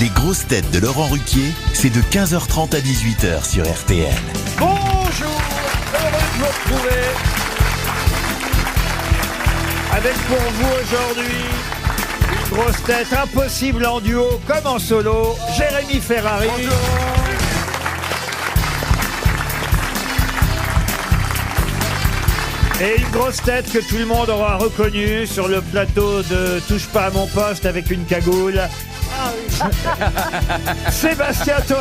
Les grosses têtes de Laurent Ruquier, c'est de 15h30 à 18h sur RTL. Bonjour, heureux de vous retrouver avec pour vous aujourd'hui une grosse tête impossible en duo comme en solo, Jérémy Ferrari. Et une grosse tête que tout le monde aura reconnue sur le plateau de Touche pas à mon poste avec une cagoule. Sébastien Toen.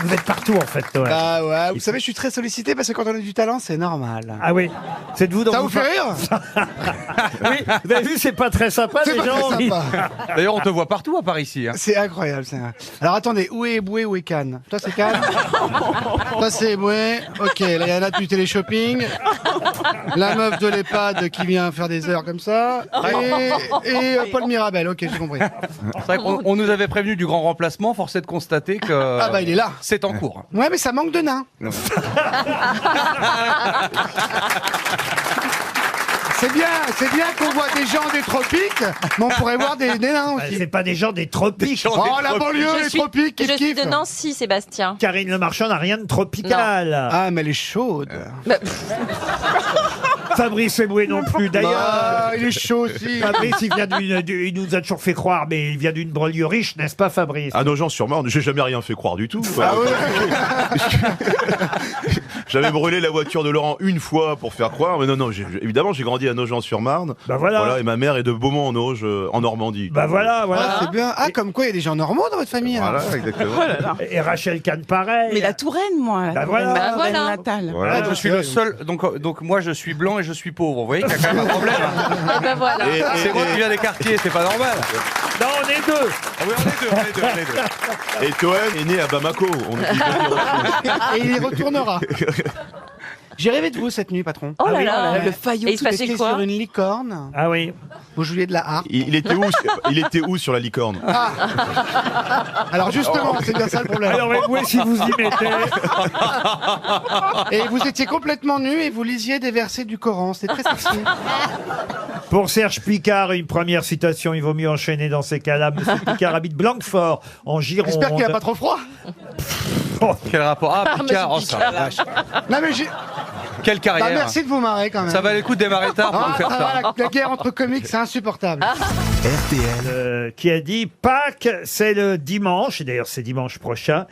Vous êtes partout en fait, Toen. Bah ouais, vous savez, je suis très sollicité parce que quand on a du talent, c'est normal. Ah oui, c'est de vous dont Ça vous fait rire? Oui, vous avez vu, c'est pas très sympa, C'est les pas gens. très sympa. D'ailleurs, on te voit partout à part ici. Hein. C'est incroyable, ça. Alors attendez, où est Eboué, où est Cannes? Toi c'est Cannes? Toi c'est Eboué. Ok, là il y en a du télé-shopping. La meuf de l'EHPAD qui vient faire des heures comme ça. Et Paul Mirabel, ok, j'ai compris. C'est vrai qu'on nous avait prévenu du grand remplacement, force est de constater que Ah bah il est là. c'est en cours. Ouais, mais ça manque de nains. C'est bien qu'on voit des gens des tropiques, mais on pourrait voir des nains aussi. C'est pas des gens des tropiques. Oh, la banlieue, les tropiques, Je kiff suis de kiff. Nancy, Sébastien. Karine Le Marchand n'a rien de tropical. Ah, mais elle est chaude. Bah, Fabrice Eboué non plus. D'ailleurs, Bah, il est chaud aussi. Fabrice, il nous a toujours fait croire, mais il vient d'une banlieue riche, n'est-ce pas, Fabrice? À Nogent-sur-Marne, j'ai jamais rien fait croire du tout. Ah ouais. J'avais brûlé la voiture de Laurent une fois pour faire croire, mais non, évidemment, j'ai grandi à Nogent-sur-Marne. Bah voilà. Et ma mère est de Beaumont-en-Auge, en Normandie. Bah voilà. Ah, c'est bien. Ah, comme quoi il y a des gens normaux dans votre famille. hein. Voilà, exactement. Et Rachel Kahn, pareil. Mais la Touraine, moi. Bah voilà. Ma voilà. belle natale. Voilà. Je suis le seul, donc moi je suis blanc et je suis pauvre. Vous voyez qu'il y a quand même un problème. et ben voilà. C'est moi qui viens des quartiers, c'est pas normal. Non, on est deux. Ah oui, on est deux. Et Toen est né à Bamako. Et il y retournera. J'ai rêvé de vous cette nuit, patron. Oh Ah là oui. là. Le faillot. Et il se Vous passait étiez quoi? sur une licorne. Ah oui. Vous jouiez de la harpe. Il était où sur la licorne? Alors justement, c'est bien ça le problème. Alors Eboué, si vous y mettez. Et vous étiez complètement nu et vous lisiez des versets du Coran. C'était très sexy. Pour Serge Picard, une première citation, il vaut mieux enchaîner dans ces cas-là. Monsieur Picard habite Blanquefort, en Gironde. J'espère qu'il n'y a pas trop froid. Quel rapport? Ah, Picard, oh, monsieur ça, vache. Non mais Quelle carrière. merci de vous marrer quand même. Ça valait le coup de démarrer tard pour Ah, nous faire ça va, ça. la guerre entre comiques, c'est insupportable. RTL, Qui a dit Pâques, c'est le dimanche, et d'ailleurs c'est dimanche prochain.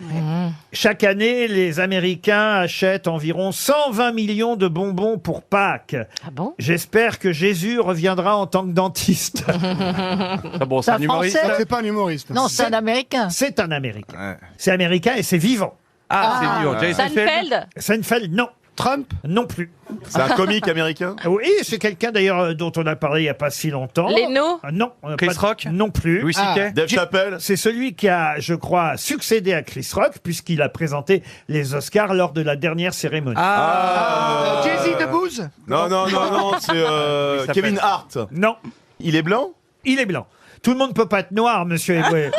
Chaque année, les Américains achètent environ 120 millions de bonbons pour Pâques. Ah bon? J'espère que Jésus reviendra en tant que dentiste. Ah bon, c'est un humoriste. C'est pas un humoriste. Non, c'est un Américain. C'est un Américain. Ouais. C'est américain et c'est vivant. Ah, c'est dur. Jason Seinfeld. Seinfeld? Seinfeld, non. Trump. Non plus. C'est un comique américain? Oui, c'est quelqu'un d'ailleurs dont on a parlé il n'y a pas si longtemps. Leno? Non. Chris pas de- Rock? Non plus. Louis C.K. Dave Chappelle? C'est celui qui a, je crois, succédé à Chris Rock, puisqu'il a présenté les Oscars lors de la dernière cérémonie. Ah. Jay-Z de Booz. Non, c'est s'appelle Kevin Hart. Non, Il est blanc? il est blanc. Tout le monde peut pas être noir, monsieur Eboué.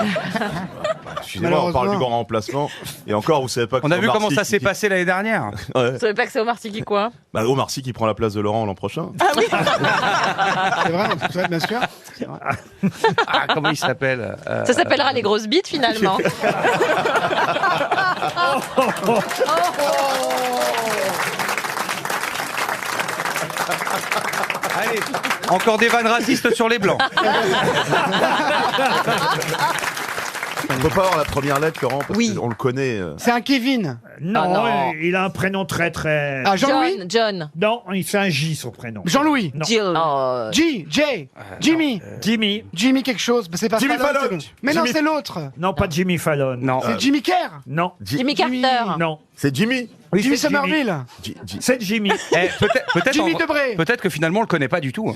Excusez-moi, on parle du grand remplacement. Et encore, vous savez pas que On a c'est vu Omar comment Sy ça s'est qui- passé l'année dernière. Ouais. Vous savez pas que c'est Omar Sy qui quoi? Bah, Omar Sy qui prend la place de Laurent l'an prochain. C'est vrai, bien sûr. Ah, comment il s'appelle Ça s'appellera les grosses bites finalement. Allez, encore des vannes racistes sur les blancs. On peut pas avoir la première lettre, Laurent, parce Oui. qu'on le connaît. C'est un Kevin. Non, Ah non. il a un prénom très très... Ah, Jean-Louis. John. Non, il fait un J, son prénom. Jean-Louis. Non. Jill. Oh, J. Jimmy. Jimmy. Jimmy quelque chose. Mais c'est pas Jimmy Fallon. c'est l'autre. Mais non, Jimmy- c'est l'autre. Non, pas Jimmy Fallon. Non. C'est Jimmy Kerr. Non. Jimmy Carter. Non. C'est Jimmy. Oui, Jimmy c'est Somerville. C'est Jimmy. Peut-être Jimmy en- Debré. Peut-être que finalement on le connaît pas du tout. hein.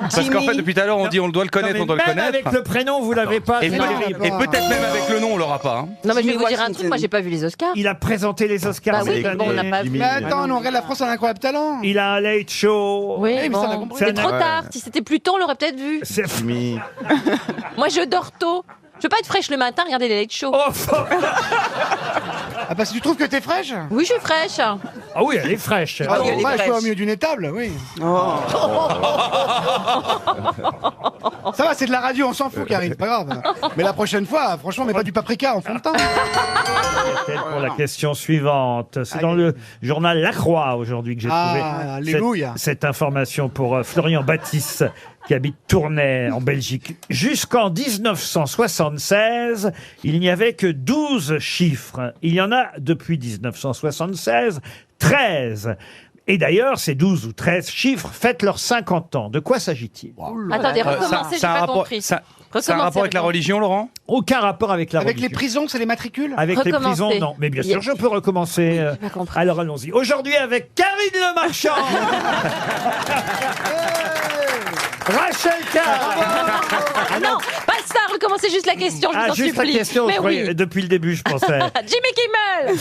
Parce qu'en fait depuis tout à l'heure on dit on doit le Non, connaître, mais on doit le même connaître. avec le prénom, vous l'avez pas. Et, c'est peut- terrible. et peut-être même avec le nom on l'aura pas. hein. Non mais je vais Jimmy vous dire un Washington. truc, moi j'ai pas vu les Oscars. Il a présenté les Oscars Bah oui, cette bon, on n'a année. pas vu. Mais attends, nous, regarde la France a un incroyable talent. Il a un late show. Oui, mais ça, on a bon, compris. c'est C'est trop un- tard. Si c'était plus tôt, on l'aurait peut-être vu. C'est... Jimmy. Moi je dors tôt. Je veux pas être fraîche le matin, regarder les late shows. Oh, Ah, parce que tu trouves que t'es fraîche? Oui, je suis fraîche. Ah oui, elle est fraîche. Ah, oui, elle est moi, je suis fraîche. au milieu d'une étable, oui. Ça va, c'est de la radio, on s'en fout, Karine, pas grave. Mais la prochaine fois, franchement, mets pas du paprika en fond de teint. Peut-être pour la question suivante. C'est dans le journal La Croix aujourd'hui que j'ai trouvé alléluia. cette information pour Florian Baptiste qui habite Tournai en Belgique. Jusqu'en 1976, il n'y avait que 12 chiffres. Il y en a depuis 1976 13. Et d'ailleurs, ces 12 ou 13 chiffres fêtent leurs 50 ans. De quoi s'agit-il? Attendez, recommencez, j'ai pas compris. C'est un Recommencez, rapport avec la recommencez. religion, Laurent? Aucun rapport avec la Avec les religion. prisons, c'est les matricules? Avec les Recommencez. prisons, non. Mais bien sûr, je peux recommencer. j'ai pas compris. Alors allons-y. Aujourd'hui avec Karine Le Marchand. Rachel Carr. Ah non, pas ça, recommencez juste la question, je vous Ah, en juste supplie. la question. Mais oui, oui. depuis le début, je pensais. Jimmy Kimmel.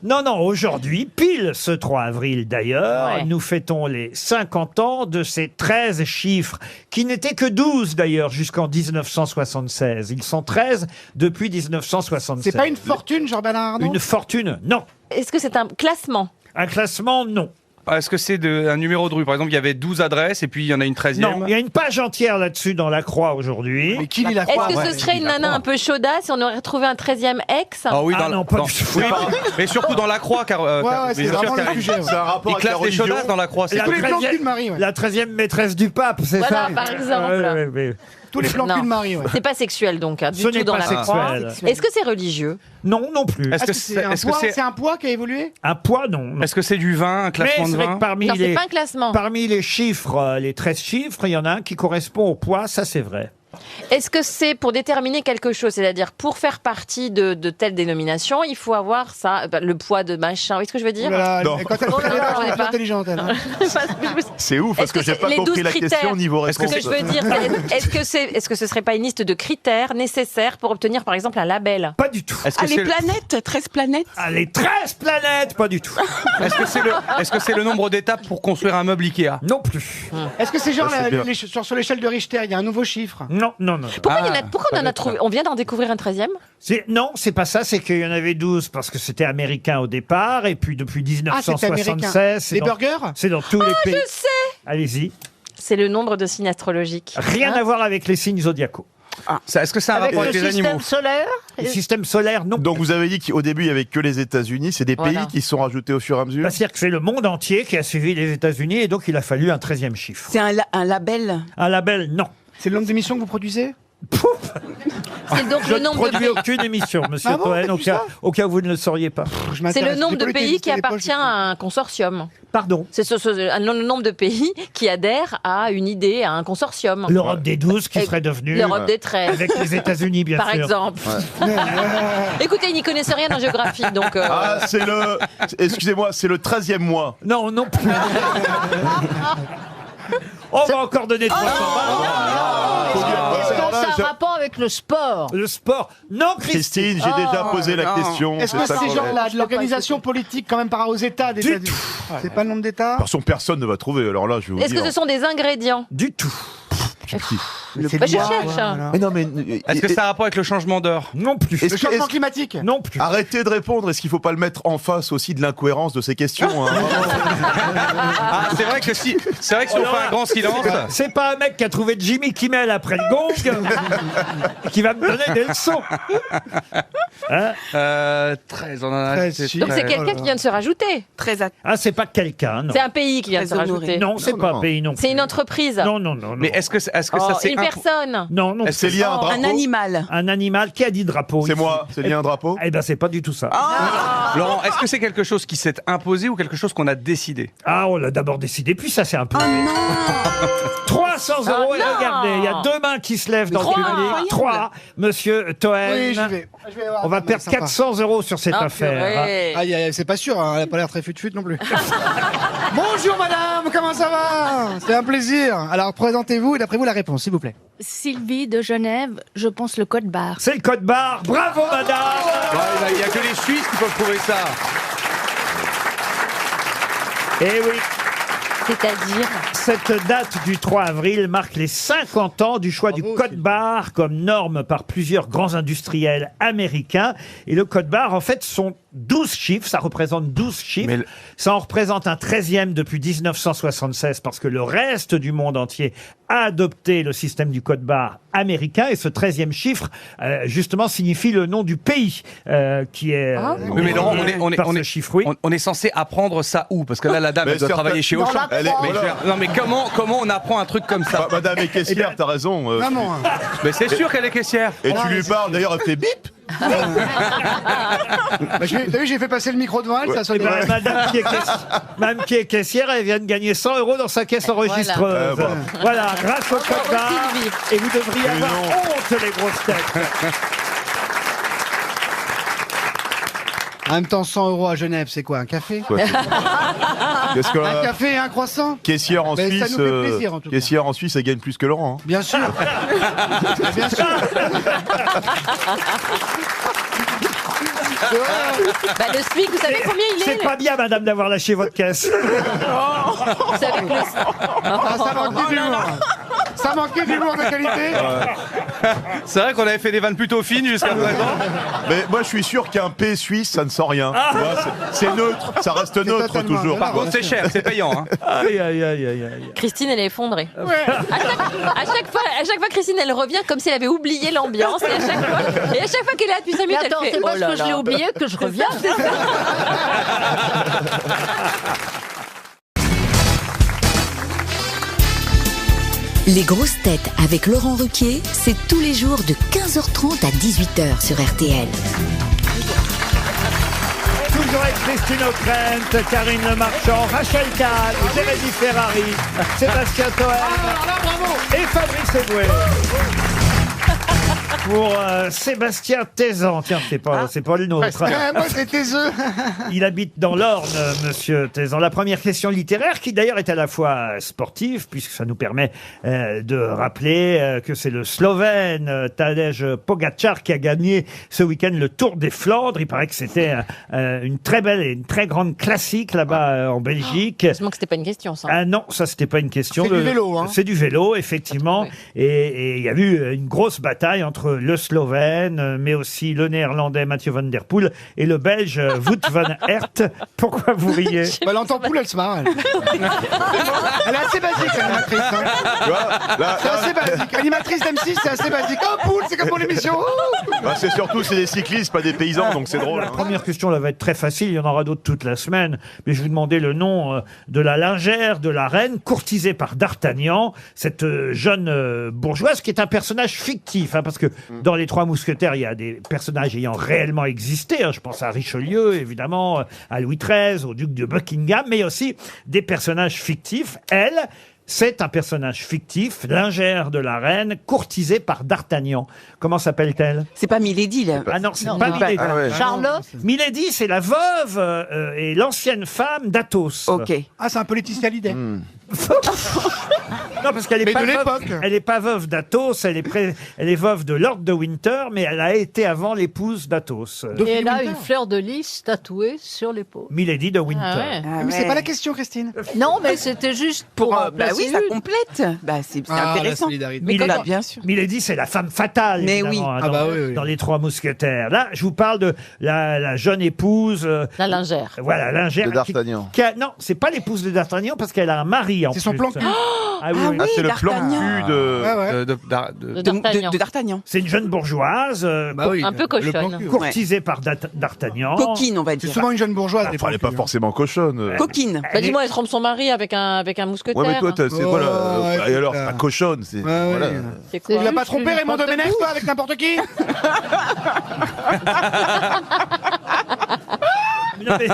Non, aujourd'hui, pile ce 3 avril d'ailleurs, Ouais. nous fêtons les 50 ans de ces 13 chiffres, qui n'étaient que 12 d'ailleurs jusqu'en 1976. Ils sont 13 depuis 1976. C'est pas une fortune, genre Bernard Arnault? Une fortune, non. Est-ce que c'est un classement? Un classement, non. Est-ce que c'est un numéro de rue? Par exemple, il y avait 12 adresses et puis il y en a une 13e. Non, il y a une page entière là-dessus dans la Croix aujourd'hui. Mais qui lit la Est-ce croix? que Ouais. ce serait une nana un peu chaudasse si on aurait retrouvé un 13e ex? Ah oui, Ah non, pas du tout. Oui, mais surtout dans la croix, car. Ouais, c'est bien sûr, vraiment le Karine. sujet. C'est un rapport Il avec la classe les religion. chaudasses dans la croix, c'est La Tous les plans treizième- cul de Marie, ouais. La 13e maîtresse du pape, c'est Voilà, ça par exemple. ouais. Tous les plans Non. cul de Marie, ouais. C'est pas sexuel donc, hein, du Ce tout n'est dans pas la sexuel. croix. Est-ce que c'est religieux? Non, non plus. Est-ce que C'est un est-ce que poids, c'est c'est un poids qui a évolué? Un poids, non. est-ce que c'est du vin, un Mais classement c'est de vrai vin? que parmi Non, c'est les, pas un classement. parmi les chiffres, les 13 chiffres, il y en a un qui correspond au poids, ça c'est vrai. Est-ce que c'est pour déterminer quelque chose? C'est-à-dire, pour faire partie de telle dénomination, il faut avoir ça, le poids de machin. Vous voyez ce que je veux dire? Oh là là, Non. quand elle Oh là fait là, les on est elle est pas- intelligente, elle. C'est ouf, parce Est-ce que que j'ai c'est pas les compris 12 la critères question niveau Ce réponse. que je veux dire, est-ce que ce serait pas une liste de critères nécessaires pour obtenir, par exemple, un label? Pas du tout. Est-ce que Ah, les c'est planètes, 13 planètes. Ah, les 13 planètes, pas du tout. est-ce que c'est le nombre d'étapes pour construire un meuble Ikea? Non plus. Est-ce que c'est genre Ça, c'est bien. sur l'échelle de Richter, il y a un nouveau chiffre? Non, non, non. Pourquoi, Ah, pourquoi on en a trouvé? On vient d'en découvrir un 13e? Non, c'est pas ça, c'est qu'il y en avait 12 parce que c'était américain au départ, et puis depuis Ah, c'est américain. 1976, c'est Les dans, burgers? c'est dans tous les pays. Je sais. Allez-y. C'est le nombre de signes astrologiques. Rien Hein? à voir avec les signes zodiacaux. Est-ce que c'est un rapport avec les animaux? solaire? Le système solaire, non. Donc vous avez dit qu'au début il y avait que les États-Unis, c'est des Voilà. pays qui se sont rajoutés au fur et à mesure. C'est-à-dire que c'est le monde entier qui a suivi les États-Unis, et donc il a fallu un 13e chiffre. C'est un label. Un label, non. C'est le nombre d'émissions que vous produisez? C'est donc Je le ne nombre de produis pays. aucune émission, monsieur Ah bon, Toen, faites-vous ça au cas où vous ne le sauriez pas. Je C'est m'intéresse. le nombre J'ai de pas pays utilisé qui les poches, appartient à un consortium. Pardon. C'est le nombre de pays qui adhèrent à une idée, à un consortium. L'Europe des 12 qui Et serait devenue L'Europe des 13. avec les États-Unis, bien Par sûr. exemple. Écoutez, ils n'y connaissent rien en géographie, donc. Ah, c'est le. Excusez-moi, c'est le 13e mois. Non, non plus. On va encore donner 300 Est-ce Alors que là, ça a je- un rapport avec le sport? Le sport. Non, Christine. Christine, j'ai déjà posé la non. question. Est-ce que ça c'est qu'on genre veut. de l'organisation politique quand même par rapport aux États des Du États-Unis? C'est pas le nombre d'États? De toute façon, personne ne va trouver. Alors là, je vais vous Est-ce dire. que ce sont des ingrédients? Du tout. C'est Bah, je bois, cherche. voilà. Mais non, mais. Est-ce que ça a un rapport avec le changement d'heure? Non plus. Est-ce Le que- changement est-ce- climatique? Non plus. Arrêtez de répondre. Est-ce qu'il faut pas le mettre en face aussi de l'incohérence de ces questions hein Ah, c'est vrai que si on fait un grand silence. C'est pas un mec qui a trouvé Jimmy Kimmel après le gong qui va me donner des leçons. Hein 13, on en a. 13 c'est chiffres. Donc c'est Ouais. quelqu'un qui vient de se rajouter. Très Ah, c'est pas quelqu'un, non. C'est un pays qui vient de se Très honoré. rajouter. Non, c'est pas un pays non plus. C'est une entreprise. Non, non, non. non. Mais est-ce que ça Oh, c'est une personne. Non, non. C'est lié à un drapeau. Un animal. Un animal qui a dit drapeau. C'est ici. moi. C'est lié à un drapeau. Eh ben, c'est pas du tout ça. Laurent, est-ce que c'est quelque chose qui s'est imposé ou quelque chose qu'on a décidé? Ah, on l'a d'abord décidé, puis ça s'est un peu. 300 euros, Ah, et non. regardez, il y a 2 mains qui se lèvent dans le Trois. public. Incroyable. 3, monsieur Toen. Oui, j'y vais. Je vais voir. On va Mais perdre sympa. 400 euros sur cette Ah, affaire. hein. purée. Aïe, aïe, aïe, c'est pas sûr, hein, elle a pas l'air très fut-fut non plus. Bonjour madame, comment ça va? C'est un plaisir. Alors présentez-vous et d'après vous la réponse, s'il vous plaît. Sylvie de Genève, je pense le code barre. C'est le code barre. Bravo, madame. Il n'y a que les Suisses qui peuvent trouver ça. Eh oui. C'est-à-dire Cette date du 3 avril marque les 50 ans du choix du code barre comme norme par plusieurs grands industriels américains. Et le code barre, en fait, sont 12 chiffres. Ça représente 12 chiffres. Ça en représente un 13e depuis 1976 parce que le reste du monde entier a adopté le système du code barre américain. Et ce 13e chiffre, justement, signifie le nom du pays qui est... Oui, mais Laurent, on est censé apprendre ça où? Parce que là, la dame, elle doit travailler chez Auchan. Non, mais comment on apprend un truc comme ça? Madame est caissière, t'as raison. Maman. Mais c'est sûr qu'elle est caissière. Et tu lui parles, d'ailleurs, elle fait bip. T'as vu, j'ai fait passer le micro devant elle, ça sonne. Madame qui est caissière, elle vient de gagner 100 € dans sa caisse enregistreuse. Voilà, grâce au code barre. Et vous devriez avoir honte, les grosses têtes. En même temps, 100 € à Genève, c'est quoi, un café? Qu'est-ce que Un café et un croissant? Caissière en Ben, ça Suisse, nous fait plaisir, en tout cas. caissière en Suisse, elle gagne plus que Laurent. Hein. Bien sûr. Bien sûr. Bah, le SMIC, vous savez combien il est? C'est pas bien, madame, d'avoir lâché votre caisse. Vous savez que Ça manquait d'humour. Ça manquait d'humour de qualité. C'est vrai qu'on avait fait des vannes plutôt fines jusqu'à présent. Mais moi, je suis sûr qu'un P suisse, ça ne sent rien. Tu vois, c'est neutre, ça reste neutre totalement toujours. Par contre, c'est cher, c'est payant. Hein. Aïe, aïe, aïe, aïe, aïe. Christine, elle est effondrée. À chaque fois, Christine, elle revient comme si elle avait oublié l'ambiance. Et à chaque fois qu'elle est là depuis 5 minutes, Attends, elle fait c'est oh parce là que je l'ai là. oublié que je reviens. Les grosses têtes avec Laurent Ruquier, c'est tous les jours de 15h30 à 18h sur RTL. Toujours avec Christine O'Krent, Karine Le Marchand, Rachel Kahn, Jérémy Ferrari, Sébastien Toen et Fabrice Eboué. Pour Sébastien Tézan, tiens, c'est pas le nôtre. Moi, c'est tes œufs. Il habite dans l'Orne, monsieur Tézan. La première question littéraire, qui d'ailleurs est à la fois sportive, puisque ça nous permet de rappeler que c'est le Slovène Tadej Pogačar qui a gagné ce week-end le Tour des Flandres. Il paraît que c'était une très belle et une très grande classique là-bas en Belgique. Heureusement que c'était pas une question, ça. Ah non, ça c'était pas une question. C'est du vélo, hein. C'est du vélo, effectivement. Oui. Et il y a eu une grosse bataille entre le Slovène, mais aussi le Néerlandais Mathieu van der Poel et le Belge Wout van Aert. Pourquoi vous riez? Bah, l'entend poule, elle se marre. Elle est assez basique, l'animatrice. Hein. Tu vois, là, C'est assez basique. Animatrice d'M6, c'est assez basique. Oh, poule, c'est comme pour l'émission. bah, c'est surtout c'est des cyclistes, pas des paysans, donc c'est drôle. La Hein. première question là va être très facile, il y en aura d'autres toute la semaine, mais je vais vous demander le nom de la lingère de la reine courtisée par D'Artagnan, cette jeune bourgeoise qui est un personnage fictif, hein, parce que dans les Trois Mousquetaires, il y a des personnages ayant réellement existé, hein, je pense à Richelieu, évidemment, à Louis XIII, au duc de Buckingham, mais aussi des personnages fictifs. Elle, c'est un personnage fictif, lingère de la reine, courtisée par D'Artagnan. Comment s'appelle-t-elle? C'est pas Milady, là. Ah non, c'est Non, pas non. Milady. Ah ouais. Charlotte. Milady, c'est la veuve et l'ancienne femme d'Athos. Ok. Ah, c'est un peu Laetitia Hallyday. Non, parce qu'elle est Mais pas de veuve. l'époque. Elle est pas veuve d'Athos, elle est veuve de Lord de Winter, mais elle a été avant l'épouse d'Athos. Et elle a une fleur de lys tatouée sur l'épaule. Milady de Winter. Ah ouais. Ah Mais c'est ouais. pas la question, Christine. Non, mais c'était juste pour Bah remplacer oui, ça une. complète. Bah, c'est Ah, intéressant. la solidarité. Mais Bah, quand- bien sûr. Milady, c'est la femme fatale, Mais évidemment, oui. hein, Ah dans, bah oui, oui. dans les Trois Mousquetaires. Là, je vous parle de la jeune épouse. La lingère. Voilà, lingère. De D'Artagnan. Non, c'est pas l'épouse de D'Artagnan parce qu'elle a un mari en C'est son plus. plan cul. Ah oui, Ah oui. Ah, c'est le plan D'Artagnan. cul de. Ouais, ouais. De D'Artagnan. De D'Artagnan. C'est une jeune bourgeoise Bah oui, Un peu le plan cochonne. cul. courtisée par D'Artagnan. Coquine, on va C'est dire. souvent une jeune bourgeoise. Enfin, des elle plans n'est pas cul, hein. forcément cochonne. Coquine. Bah, dis-moi, elle trompe son mari avec un mousquetaire. Ouais, mais toi, c'est Oh, voilà. ouais, Et alors, c'est c'est ça. pas cochonne, c'est. Ouais, ouais. Voilà. C'est Tu quoi l'as pas trompé, Raymond Domenech, toi, avec n'importe qui? Non, mais-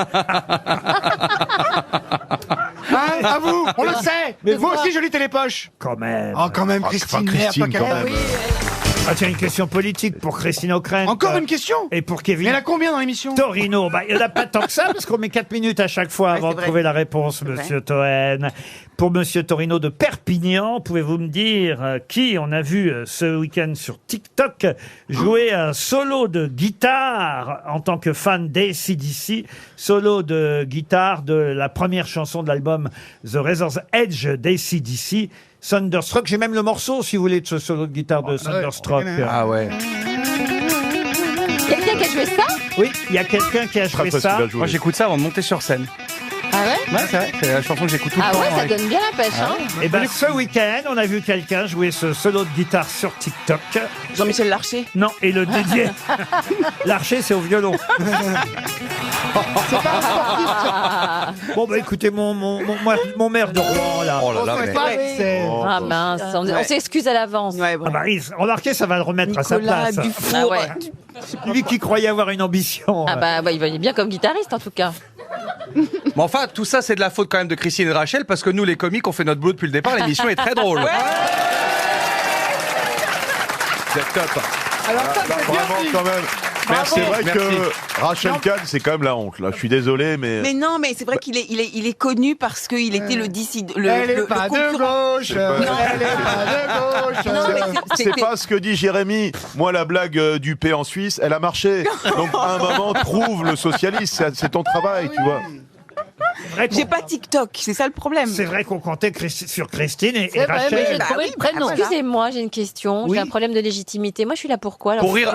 Hein, à vous, on le sait. Mais Vous aussi, je lis Télépoche. quand même. Oh, quand même, Ah, Christine. enfin, merde, Christine, toi, quand qu'elle- même. Oui, Ah tiens, une question politique pour Christine O'Krent. Encore une question? Et pour Kevin. Il y en a combien dans l'émission? Torino. Il n'y en a pas tant que ça, parce qu'on met 4 minutes à chaque fois avant de trouver la réponse, monsieur Toen. Pour monsieur Torino de Perpignan, pouvez-vous me dire qui on a vu ce week-end sur TikTok jouer un solo de guitare en tant que fan d'AC/DC, solo de guitare de la première chanson de l'album The Razor's Edge d'AC/DC, Thunderstruck. J'ai même le morceau, si vous voulez, de ce solo de guitare de Thunderstruck. Ah ouais. Quelqu'un qui a joué ça? Oui, il y a quelqu'un qui a joué ça. Moi j'écoute ça avant de monter sur scène. Ah ouais? Ouais, c'est vrai, c'est la chanson que j'écoute tout le Ah temps. ouais, ça donne bien la pêche, hein? Et ben ce week-end, on a vu quelqu'un jouer ce solo de guitare sur TikTok. Jean-Michel Larcher. Non, et le dédié. L'archer, c'est au violon. C'est pas un sportif, ça. Bon, bah écoutez, mon maire de Rouen, là. Oh là là, C'est mais... pas Excel. Ah mince, on s'excuse à l'avance. Ouais, Ah bah, remarquez, ça va le remettre à sa Nicolas place. Dufour. Ah ouais. Lui qui croyait avoir une ambition. Ah bah il va bien comme guitariste en tout cas. Mais enfin, tout ça, c'est de la faute quand même de Christine et de Rachel, parce que nous, les comiques, on fait notre boulot depuis le départ. L'émission est très drôle. Vous êtes top. Alors ça, c'est bien Vraiment, dit. quand même. Merci, C'est vrai merci. que Rachel Kahn, c'est quand même la honte, là. Je suis désolé, mais. Mais non, mais c'est vrai qu'il est connu parce qu'il était le Elle est pas de concurrent. gauche. Elle est pas de gauche. Non, mais C'est pas ce que dit Jérémy. Moi, la blague du P en Suisse, elle a marché. Donc, à un moment, trouve le socialiste. C'est ton travail, tu vois. J'ai pas TikTok, c'est ça le problème. C'est vrai qu'on comptait sur Christine et C'est vrai, mais j'ai Rachel. trouvé le prénom. Excusez-moi, j'ai une question. Oui. J'ai un problème de légitimité. Moi, je suis là pour quoi alors? Pour rire.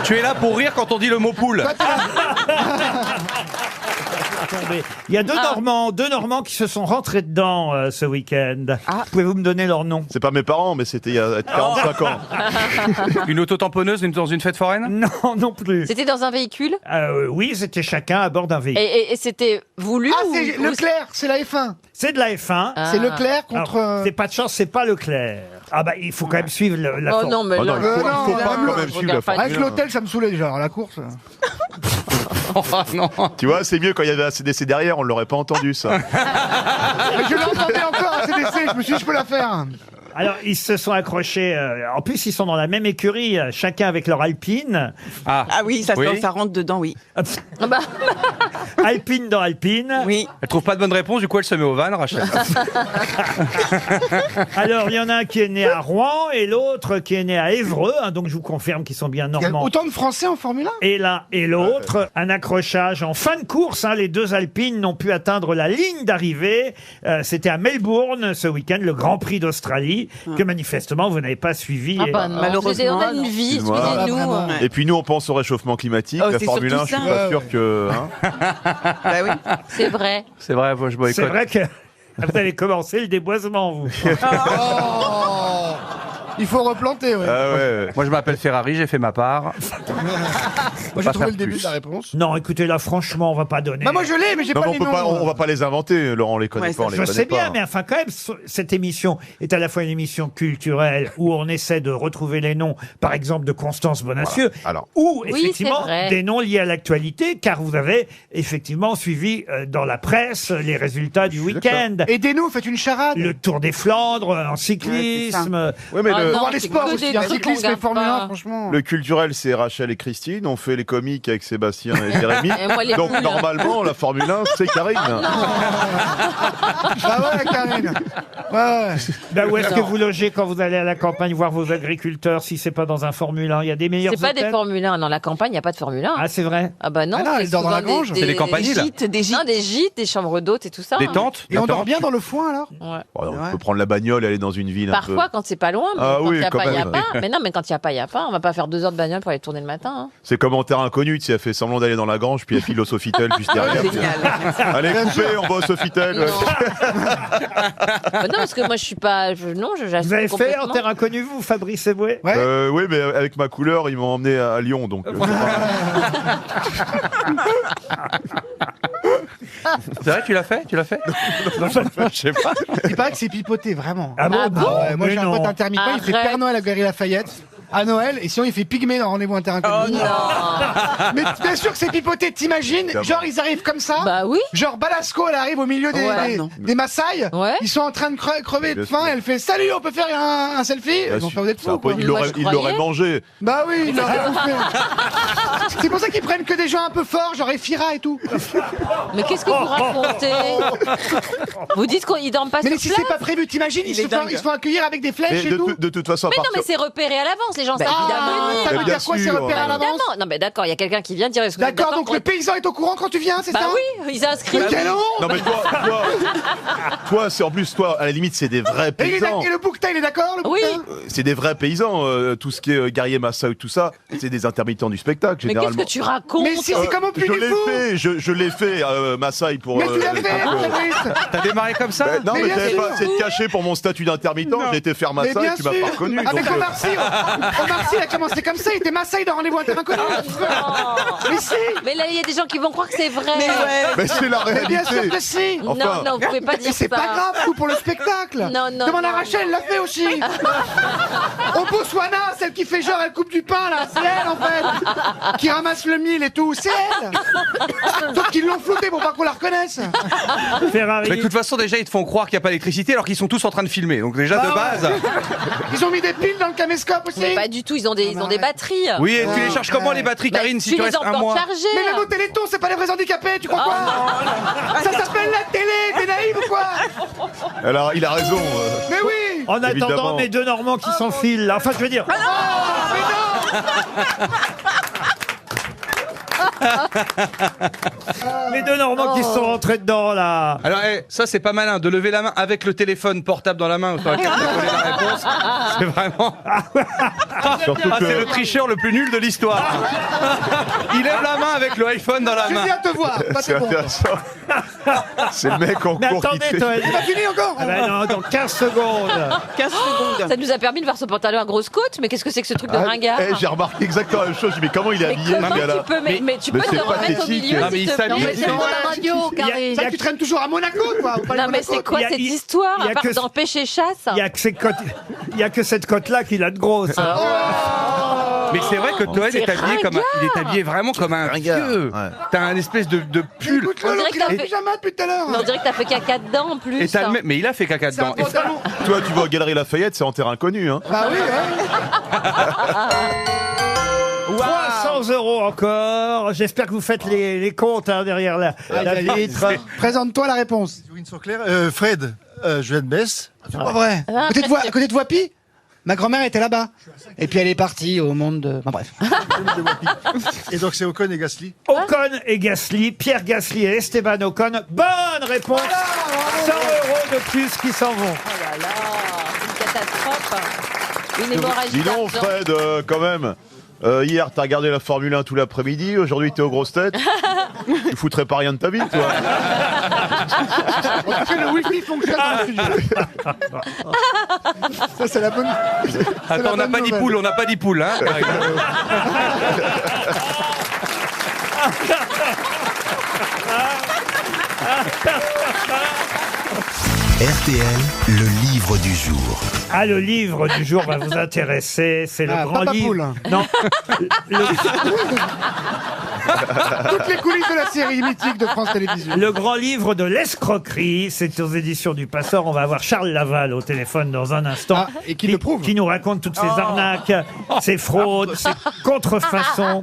Tu es là pour rire quand on dit le mot poule. Il y a deux Normands qui se sont rentrés dedans ce week-end. Pouvez-vous me donner leur nom? C'est pas mes parents, mais c'était il y a 45 ans. Une autotamponneuse dans une fête foraine? Non, non plus. C'était dans un véhicule? Oui, c'était chacun à bord d'un véhicule. Et c'était voulu Ah, ou... c'est Leclerc, c'est la F1. C'est de la F1. Ah. C'est Leclerc contre. Alors, c'est pas de chance, c'est pas Leclerc. Ah bah il faut quand même suivre la Oh forme. non, mais Ah non, là, il faut non, pas non, quand même suivre la Avec Formule 1. l'hôtel, ça me saoulait déjà, la course. Oh non. Tu vois, c'est mieux quand il y avait ACDC derrière, on l'aurait pas entendu, ça. Mais je l'entendais encore à CDC, je me suis dit, je peux la faire. Alors ils se sont accrochés. En plus ils sont dans la même écurie, chacun avec leur Alpine. Ah oui, ça Oui. rentre dedans, oui. Alpine dans Alpine. Oui. Elle trouve pas de bonne réponse, du coup elle se met au van, Rachel. Alors il y en a un qui est né à Rouen et l'autre qui est né à Évreux. Donc je vous confirme qu'ils sont bien Il y a normands. autant de Français en Formule 1. Et l'un et l'autre, un accrochage en fin de course. Les deux Alpines n'ont pu atteindre la ligne d'arrivée. C'était à Melbourne ce week-end, le Grand Prix d'Australie, que manifestement vous n'avez pas suivi. Ah bah non, Malheureusement, on a une vie, Excuse-moi. excusez-nous. Vraiment. Et puis nous, on pense au réchauffement climatique. Oh, la c'est Formule 1, je surtout suis ça. pas Ouais, sûr que. hein. Bah oui. C'est vrai. C'est vrai, moi je boycotte. C'est vrai que vous allez commencer le déboisement, vous. Oh, il faut replanter, ouais. Ah ouais. Moi je m'appelle Ferrari, j'ai fait ma part. Moi, j'ai pas trouvé faire le début plus. de la réponse. Non, écoutez, là, franchement, on va pas donner. Bah, moi, je l'ai, mais j'ai Non, pas mais les on peut noms. pas, on va pas les inventer, Laurent, on les connaît Ouais, pas, on les Je connaît sais pas. bien, mais enfin, quand même, cette émission est à la fois une émission culturelle où on essaie de retrouver les noms, par exemple, de Constance Bonacieux, Voilà. Alors. ou Oui, effectivement c'est vrai. des noms liés à l'actualité, car vous avez effectivement suivi dans la presse les résultats du week-end. Aidez-nous, faites une charade. Le Tour des Flandres en cyclisme. Ouais, mais Ah le, non, Voir les c'est sports que aussi, des un trucs cyclisme qu'on et regarde Formule 1, pas. franchement. le culturel, c'est Rachel et Christine. On fait les comiques avec Sébastien et Jérémy. Et moi, les Donc poules. normalement, la Formule 1, c'est Karine. Ah ouais, Karine. Ouais. Ben, où est-ce que Non. vous logez quand vous allez à la campagne voir vos agriculteurs, si c'est pas dans un Formule 1? Il y a des meilleurs C'est pas des hôtels. Formule 1. Dans la campagne, il n'y a pas de Formule 1. Ah, c'est vrai. Ah bah non, Ah non, c'est elle dort dans la souvent grange. C'est les campagniles. Des gîtes. Non, des gîtes, des chambres d'hôtes et tout ça. Des hein. tentes? Et on Des dort tentes bien dans le foin, alors Ouais. Bon, on Ouais. peut prendre la bagnole et aller dans une ville un peu. Parfois, quand c'est pas loin, mais Ah quand oui, il n'y a quand pas, il n'y a même. pas. Mais non, mais quand il n'y a pas, il n'y a pas. On va pas faire 2 heures de bagnole pour aller tourner le matin. hein. C'est comme en terre inconnue, tu sais, elle fait semblant d'aller dans la grange, puis elle file au Sofitel juste derrière. Génial. Allez, coupez, on va au Sofitel. Non. Bah non, parce que moi, je suis pas. Non, j'assume Vous avez fait complètement. en terre inconnue, vous, Fabrice Eboué? Ouais. Oui, mais avec ma couleur, ils m'ont emmené à Lyon, donc. C'est vrai, tu l'as fait? Tu l'as fait? Je sais pas. Il paraît que c'est pipoté, vraiment. Ah bon, Ah bon non, Ouais, moi, mais j'ai un non. pote intermittent, il fait Arrête. Père Noël à Galerie Lafayette. à Noël, et sinon il fait pygmée dans Rendez-vous Inconnu. Oh non. Mais bien sûr que c'est pipoté, t'imagines? Genre ils arrivent comme ça. Bah oui. Genre Balasco, elle arrive au milieu des Maasai. Ouais. Ils sont en train de crever de faim. Elle fait salut, on peut faire un selfie. Ils vont faire, vous êtes fous, quoi. Il l'aurait mangé. Bah oui, il l'aurait bouffé. C'est pour ça qu'ils prennent que des gens un peu forts, genre Efira et tout. Mais qu'est-ce que vous racontez? Vous dites qu'ils dorment pas Mais sur si place? c'est pas prévu, t'imagines, ils se font accueillir avec des flèches Mais et tout. de toute façon, à Mais non, partir- mais c'est repéré à l'avance, les gens savent Ah, évidemment. ça veut Mais dire bien quoi, c'est sûr. repéré à l'avance? Évidemment. Non, mais d'accord, il y a quelqu'un qui vient dire est-ce que vous êtes D'accord, donc pour- le paysan est au courant quand tu viens, c'est Bah ça? oui, ils inscrivent. Mais quelle honte! Non mais toi, c'est en plus toi, à la limite, c'est des vrais Et, paysans. et le bouquetin, il est d'accord, le Oui. bouquetin? C'est des vrais paysans. Tout ce qui est guerrier Maasai, tout ça, c'est des intermittents du spectacle Mais généralement. qu'est-ce que tu racontes? Mais si, c'est comme au Puy je du l'ai Fou! fait, je l'ai fait Maasai pour. Mais tu l'as les fait, trucs, Fabrice! T'as démarré comme ça? Non, Mais mais bien j'avais sûr. pas assez de caché pour mon statut d'intermittent. J'ai été faire Mais Maasai, bien tu m'as pas reconnu. Avec donc, Omar Sy, Omar Sy, il a commencé comme ça, il était Maasai dans Rendez-vous Inconnu. Mais si! Mais là, il y a des gens qui vont croire que c'est vrai. Mais c'est la Mais bien sûr réalité. que si! Non, Enfin. non, vous pouvez pas dire Et c'est ça. pas grave, tout pour le spectacle! Non, non, Demande à non. Rachel, elle l'a fait aussi! Au Botswana, celle qui fait genre, elle coupe du pain, là, c'est elle en fait! Qui ramasse le mil et tout, c'est elle! Sauf qu'ils l'ont floutée pour pas qu'on la reconnaisse! Ferrari. Mais de toute façon, déjà, ils te font croire qu'il n'y a pas d'électricité alors qu'ils sont tous en train de filmer. Donc, déjà, de Ah ouais. base. Ils ont mis des piles dans le caméscope aussi! Mais pas du tout, ils ont des batteries. Oui, et tu les charges comment les batteries, Bah, Karine, si tu tu les restes un emportes mois? chargées. Mais même au Téléthon, c'est pas les vrais handicapés, tu crois quoi? Ça s'appelle la télé, t'es naïf ou quoi? Alors, il a raison. Mais oui! En attendant, Évidemment. mes deux Normands qui s'enfilent, là. Enfin, je veux dire. Les deux Normands qui se sont rentrés dedans, là. Alors, ça, c'est pas malin de lever la main avec le téléphone portable dans la main sur laquelle tu connais la réponse. C'est vraiment. Surtout Ah, que- c'est le tricheur le plus nul de l'histoire. Il lève la main avec le iPhone dans la Je main. viens te voir, pas C'est c'est bon. intéressant. C'est le mec en Mais cours qui attendez, fait. toi, C'est pas fini encore? ah ben non, dans 15 secondes. 15 secondes. Ça nous a permis de voir son pantalon à grosse côte, mais qu'est-ce que c'est que ce truc de Ah, ringard? J'ai remarqué exactement la même chose. Je dis, mais comment il est Mais habillé, comment ce gars-là tu peux, mais tu peux mais te c'est remettre au pathétique. milieu, Non, mais s'il il te s'habille, plaît. C'est pour la radio, Il y a- Karine. Ça, tu traînes toujours à Monaco, toi? Ou pas Non, à mais Monaco, c'est quoi Il y a- cette il- histoire, il y a à part que- d'empêcher chasse? Il y a que cette côte-là qu'il a de grosse. Mais c'est vrai que Toen c'est est habillé comme un, il est ringard. habillé vraiment comme un vieux. T'as un espèce de pull. Écoute-le, On dirait l'autre, que il a t'as fait fait- pyjama depuis tout à l'heure. Mais on dirait que t'as fait caca dedans en plus. Et t'as le même- mais il a fait caca C'est un dedans. Et- pantalon. Toi, tu vas aux Galeries Lafayette, c'est en terrain connu. Hein. Bah oui, ouais. 300 € encore. J'espère que vous faites les comptes hein, derrière la vitre. Présente-toi la réponse. Windsor Clair, Fred, Juliette Bess. C'est pas vrai. Ah, À côté de Voipy, ma grand-mère était là-bas. Et puis elle est partie au monde de... Enfin bref. Et donc c'est Ocon et Gasly. Ocon et Gasly, Pierre Gasly et Esteban Ocon. Bonne réponse. 100 € de plus qui s'en vont. Oh là là, une catastrophe. Une hémorragie Dis donc, d'argent. Fred, quand même. Hier, t'as regardé la Formule 1 tout l'après-midi. Aujourd'hui, t'es aux grosses têtes. Tu foutrais pas rien de ta vie, toi. En tout cas, le wifi fonctionne dans le studio. Ça, c'est la bonne... Attends, on n'a pas dit poule, on n'a pas dit poule, hein. Karine. RTL, le livre du jour. Ah, le livre du jour va vous intéresser. C'est le grand Papa livre. Poule. Non. Toutes les coulisses de la série mythique de France Télévisions. Le grand livre de l'escroquerie, c'est aux éditions du Passeur. On va avoir Charles Laval au téléphone dans un instant. Ah, et qui le prouve. Qui nous raconte toutes ces arnaques, ces fraudes, ces contrefaçons,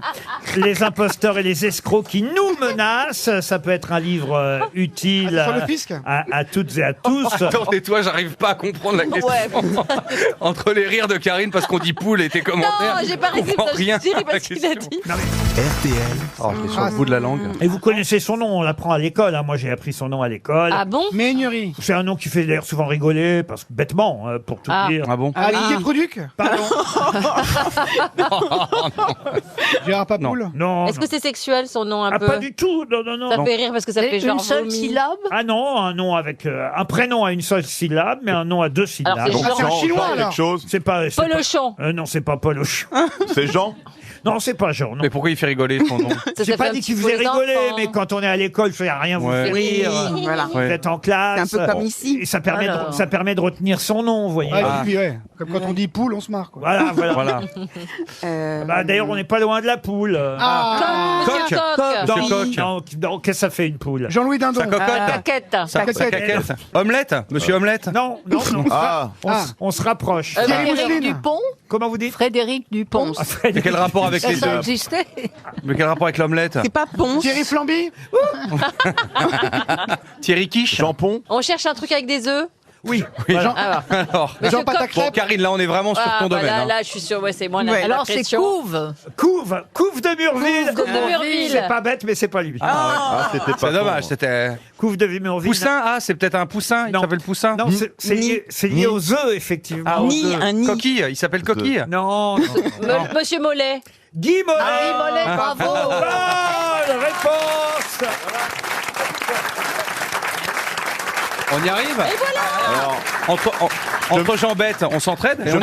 les imposteurs et les escrocs qui nous menacent. Ça peut être un livre utile Sur le fisc à toutes et à tous. Attends, tais-toi, j'arrive pas à comprendre la question. Entre les rires de Karine parce qu'on dit poule et tes commentaires. Non, j'ai pas je réussi comprends à rien dire à la parce qu'il a question. dit. RTL, Oh, je l'ai sur le bout de la langue. Et vous connaissez son nom, on l'apprend à l'école. hein. Moi, j'ai appris son nom à l'école. Ah bon? Ménurie. C'est un nom qui fait d'ailleurs souvent rigoler, parce que bêtement, pour tout Ah. dire. Ah bon? Olivier Produc. Pardon. Gérard Papoule. Non. Est-ce que c'est sexuel son nom un Ah, peu? pas du tout. Non, non, non. Ça fait rire parce que ça fait genre Une seule vomi. syllabe? Ah non, un nom avec un prénom à une seule syllabe, mais un nom à deux syllabes. Alors, c'est Ah, c'est un Jean, chinois, Jean alors. quelque chose. C'est pas. Polochon. Non, c'est pas Polochon. C'est Jean. Non, c'est pas Jean. Non. Mais pourquoi il fait rigoler son nom? J'ai pas dit qu'il faisait rigoler, mais quand on est à l'école, il ne rien vous fait rire. Oui, voilà. Vous êtes en classe. C'est un peu comme ici. Et ça permet de retenir son nom, vous voyez. Ah, et puis, comme quand on dit poule, on se marre. Quoi. Voilà. Bah, d'ailleurs, on n'est pas loin de la poule. Monsieur Coq. Non, qu'est-ce que ça fait une poule? Jean-Louis Dindon. Sa cocotte. Caquette. Sa caquette. Omelette. Monsieur Omelette. Non. On se rapproche. Frédéric Dupont. Comment vous dites? Frédéric Dupont. Mais quel rapport avec les Ça deux? existait. Mais quel rapport avec l'omelette? C'est pas Ponce. Thierry Flamby. Thierry Quiche. Jampon. On cherche un truc avec des œufs. Oui. Jean, Alors. Jean Coq. Patacrep. Bon, Karine, là, on est vraiment sur ton domaine. hein. Là, je suis sûre, c'est moi. Ouais. Alors c'est Couve. Couve de Murville. Couve de Murville. C'est pas bête, mais c'est pas lui. Ah, c'était pas C'est dommage, con. c'était. Couve de Murville. Poussin, c'est peut-être un poussin, il Non. s'appelle Poussin. Non, c'est lié aux œufs, effectivement. Ah, Ni, un nid. Coquille, il s'appelle Coquille. Non. Monsieur Mollet. Guy Mollet. Guy Mollet, bravo. Bonne réponse. On y arrive. Et voilà. Alors, Entre gens bêtes, on s'entraide. je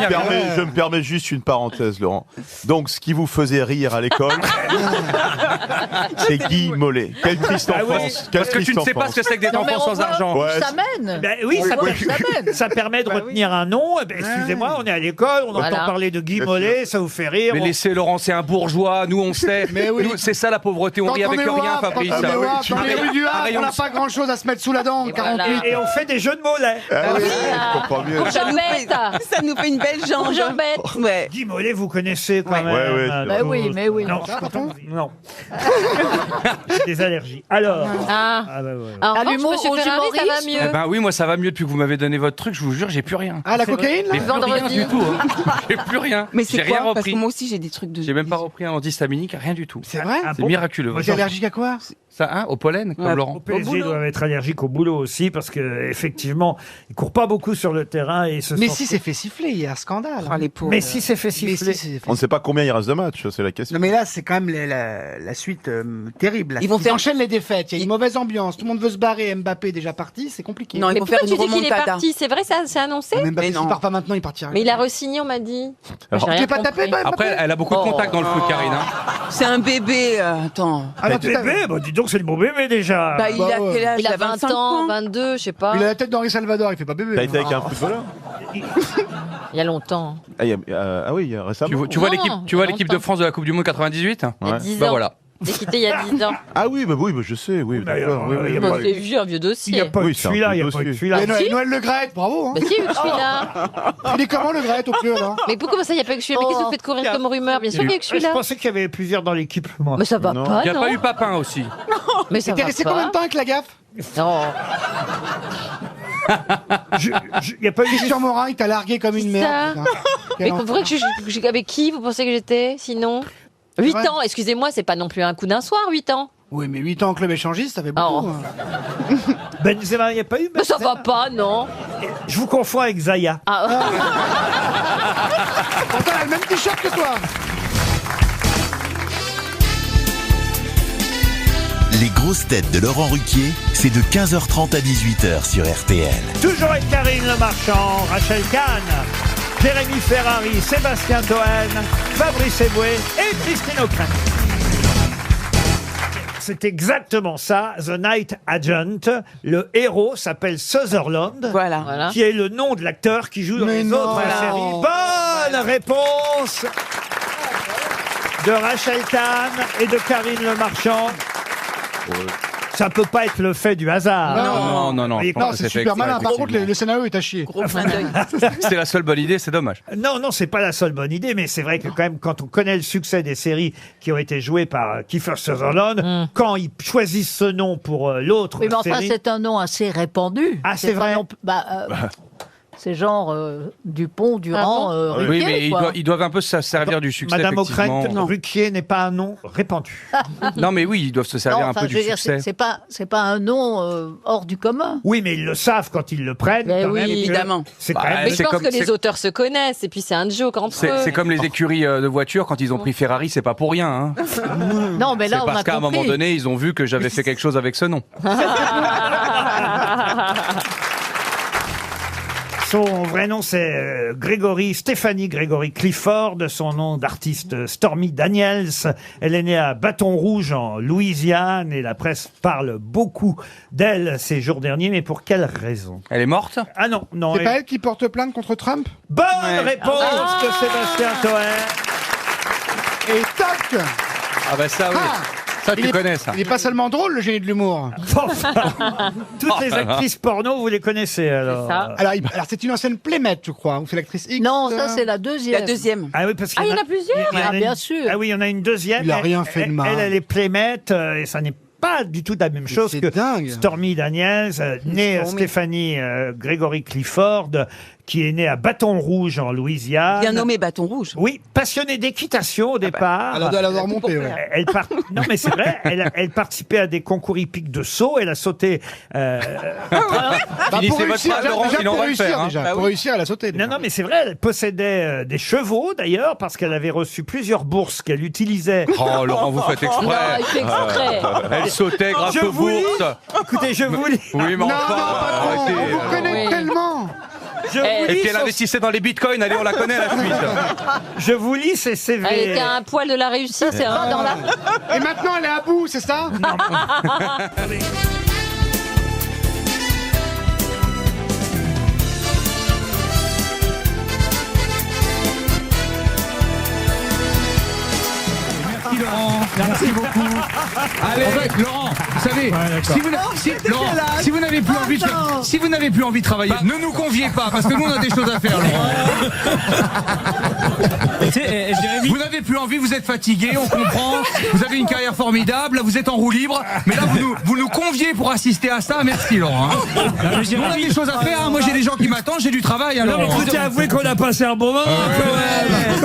me permets juste une parenthèse, Laurent. Donc, ce qui vous faisait rire à l'école, c'est Guy Mollet. Quelle triste Ah oui. enfance. Parce que tu ne sais pas ce que c'est que des Non, mais enfants on sans voit argent. où Ouais, ça mène. Ben oui, On voit où ça mène. ça permet de retenir un nom. Eh ben, excusez-moi, on est à l'école, on entend Voilà. parler de Guy Mollet, ça vous fait rire. Mais laissez Laurent, c'est un bourgeois, nous on sait. Mais oui. Nous, c'est ça la pauvreté, on Quand rit on avec est au rien, Havre, Fabrice. quand on est au Havre, dans les rues du Havre, rayon on n'a de- pas grand-chose à se mettre sous la dent. Et 48. voilà. Et on fait des jeux de mots, là. Ah oui, je comprends mieux. Pour Jambette. Ça nous fait une belle jambe. Pour Jambette. Ouais. Guy Mollet, vous connaissez quand même. Ouais, Bah oui, mais oui. Non, je comprends. Non. J'ai des allergies. Alors. Ah. Ah bah ouais. En revanche, l'humour, Monsieur aux Ferrari, ça va humoristes. Eh mieux. ben oui, moi ça va mieux depuis que vous m'avez donné votre truc, je vous jure, j'ai plus rien. Ah, la cocaïne, J'ai là plus rien Vendredi. du tout. hein. J'ai plus rien. Mais J'ai c'est rien quoi Parce que repris. moi aussi j'ai des trucs de. J'ai même pas repris un antihistaminique, rien du tout. C'est vrai Ah C'est bon miraculeux. Vous êtes allergique à quoi? Ça, hein, au pollen, comme Ouais. Laurent. Au PSG, boulot. ils doivent être allergiques au boulot aussi parce que effectivement, ils courent pas beaucoup sur le terrain et se Mais sont- si s'est fait siffler, il y a un scandale. Oh, les pauvres. Mais si s'est fait Mais siffler. si, c'est fait On ne sait pas combien il reste de matchs, c'est la question. Non mais là c'est quand même la suite terrible. là. Ils vont faire- enchaînent les défaites, il y a une mauvaise ambiance, tout le monde veut se barrer, Mbappé est déjà parti, c'est compliqué. Non, ils Mais vont pourquoi faire tu une dis qu'il est remontada. parti? C'est vrai, ça c'est annoncé? Mais Mbappé Mais non. s'il part pas maintenant, il partira. Mais il a re-signé, on m'a dit. Alors, J'ai Tu rien es pas tapé, compris. Mbappé Après, elle a beaucoup de contacts dans le foot, Karine. hein. C'est un bébé. Attends. Ah non, tout à fait. Bébé, bah dis donc, c'est le bon bébé déjà. Bah, il a ouais. quel âge Il a 20 25 ans, 22, je sais pas. Il a la tête d'Henri Salvador, il fait pas bébé. T'as été avec un footballeur Il y a longtemps. Ah oui, il y a récemment. Tu vois Non, l'équipe de longtemps. France de la Coupe du Monde 98? Il y a Ouais. 10 Bah ans. voilà. Il est quitté il y a 10 ans. Ah oui, bah je sais, oui, d'accord. alors, oui, il y a oui, pas- oui. C'est vieux, un vieux Il n'y dossier. a pas eu Oui, de c'est un celui-là, peu il n'y a pas eu de dossier. celui-là. Et Si. Noël Le Graët, bravo. Hein. Mais qui, celui-là? Il est comment Le Graët au plus là Mais pourquoi ça, il n'y a pas que celui-là? Mais qu'est-ce que vous faites courir comme rumeur? Bien sûr qu'il y a que Je celui-là. pensais qu'il y avait plusieurs dans l'équipe, moi. Mais ça va Non. pas, Il n'y a non? pas eu Papin aussi. Mais ça T'es va resté combien pas. de temps avec la gaffe Non. Il n'y a pas eu Christian Morin, il t'a largué comme une Qui merde. ça putain. Mais Quel vous pourrez que avec qui vous pensez que j'étais, sinon? 8 vrai. ans, excusez-moi, c'est pas non plus un coup d'un soir, 8 ans. Oui, mais 8 ans en club échangiste, ça fait beaucoup. Oh. hein. Benzema, il n'y a pas eu Mais ça va pas, non? Je vous confonds avec Zaya. Ah, Pourtant, elle a le même t-shirt que toi. Les grosses têtes de Laurent Ruquier, c'est de 15h30 à 18h sur RTL. Toujours avec Karine Le Marchand, Rachel Kahn, Jérémy Ferrari, Sébastien Toen, Fabrice Eboué et Christine O'Krent. C'est exactement ça, The Night Agent. Le héros s'appelle Sutherland, Voilà. voilà. qui est le nom de l'acteur qui joue dans Mais les non. autres Voilà. séries. Bonne réponse de Rachel Kahn et de Karine Le Marchand. Ça peut pas être le fait du hasard. Non. Et je pense Non, que c'est fait super malin. exprès, Par contre, le scénario est à chier. Gros clin d'œil. C'est la seule bonne idée, c'est dommage. Non, c'est pas la seule bonne idée, mais c'est vrai que quand même, quand on connaît le succès des séries qui ont été jouées par Kiefer Sutherland, quand ils choisissent ce nom pour l'autre Oui, mais enfin, série... c'est un nom assez répandu. Ah, c'est pas vrai. non plus- c'est genre Dupont, Durand, Oui, Ruquier, mais quoi. ils doivent un peu se servir du succès, Madame effectivement. O'Krent, Ruquier n'est pas un nom répandu. Non, mais oui, ils doivent se servir Non, un enfin, peu je du veux dire, succès. c'est pas un nom hors du commun. Oui, mais ils le savent quand ils le prennent. Mais quand oui, même, que évidemment. C'est Bah, quand même... Mais je c'est pense comme- que les c'est- auteurs se connaissent, et puis c'est un joke entre eux. C'est comme les écuries de voitures, quand ils ont pris Ferrari, c'est pas pour rien. Hein. Non, mais C'est là, on a parce qu'à un compris. moment donné, ils ont vu que j'avais fait quelque chose avec ce nom. Son vrai nom, c'est Stéphanie Gregory Clifford. Son nom d'artiste, Stormy Daniels. Elle est née à Baton Rouge, en Louisiane, et la presse parle beaucoup d'elle ces jours derniers. Mais pour quelle raison? Elle est morte? Ah non, non. C'est pas elle qui porte plainte contre Trump? Bonne réponse de Sébastien Toen. Et toc! Ah bah ça, oui. Ça, tu connais, ça. Il est pas seulement drôle, le génie de l'humour. Toutes les actrices porno, vous les connaissez alors? Alors, c'est une ancienne Playmate, je crois. Ou c'est l'actrice X? Non, ça c'est la deuxième. La deuxième. Ah oui, parce qu'il Ah, il y en a plusieurs. il y en a Ah, une- bien sûr. Ah oui, il y en a une deuxième. Il a rien fait de mal. Elle est Playmate, et ça n'est pas du tout la même chose c'est que dingue. Stormy Daniels, née Stéphanie Gregory Clifford, qui est née à Baton Rouge, en Louisiane. Bien nommé Bâton Rouge. Oui, passionnée d'équitation au départ. Elle doit l'avoir monté, ouais. Non mais c'est vrai, elle participait à des concours hippiques de saut, elle a sauté... Bah, Finissez pour votre réussir, phrase, Laurent, déjà, sinon on pour va le faire. réussir, hein. déjà. Bah Pour oui. réussir, elle a sauté. déjà. Non, mais c'est vrai, elle possédait des chevaux d'ailleurs, parce qu'elle avait reçu plusieurs bourses qu'elle utilisait. Oh, Laurent, vous faites exprès. Non, il fait exprès. Elle sautait grâce Je aux vous lis. bourses. Écoutez, je vous lis. Oui, mais Non, non, enfin, pas trop. arrêtez. On vous connaît Oui. tellement. Je vous Et lis puis elle son- investissait dans les bitcoins, allez, on la connaît la suite. Je vous lis ses CV. Elle était à un poil de la réussite. C'est un... dans la... Et maintenant, elle est à bout, c'est ça? Merci Laurent, merci beaucoup. Allez, Laurent, vous savez, si vous n'avez plus envie de si vous n'avez plus envie de travailler, ne nous conviez pas parce que nous on a des choses à faire, Laurent. Vous n'avez plus envie, vous êtes fatigué, on comprend. Vous avez une carrière formidable, vous êtes en roue libre, mais là vous nous conviez pour assister à ça. Merci Laurent. Nous, on a des choses à faire. Moi j'ai des gens qui m'attendent, j'ai du travail. Alors. Écoutez, avouez qu'on a passé un bon moment quand même.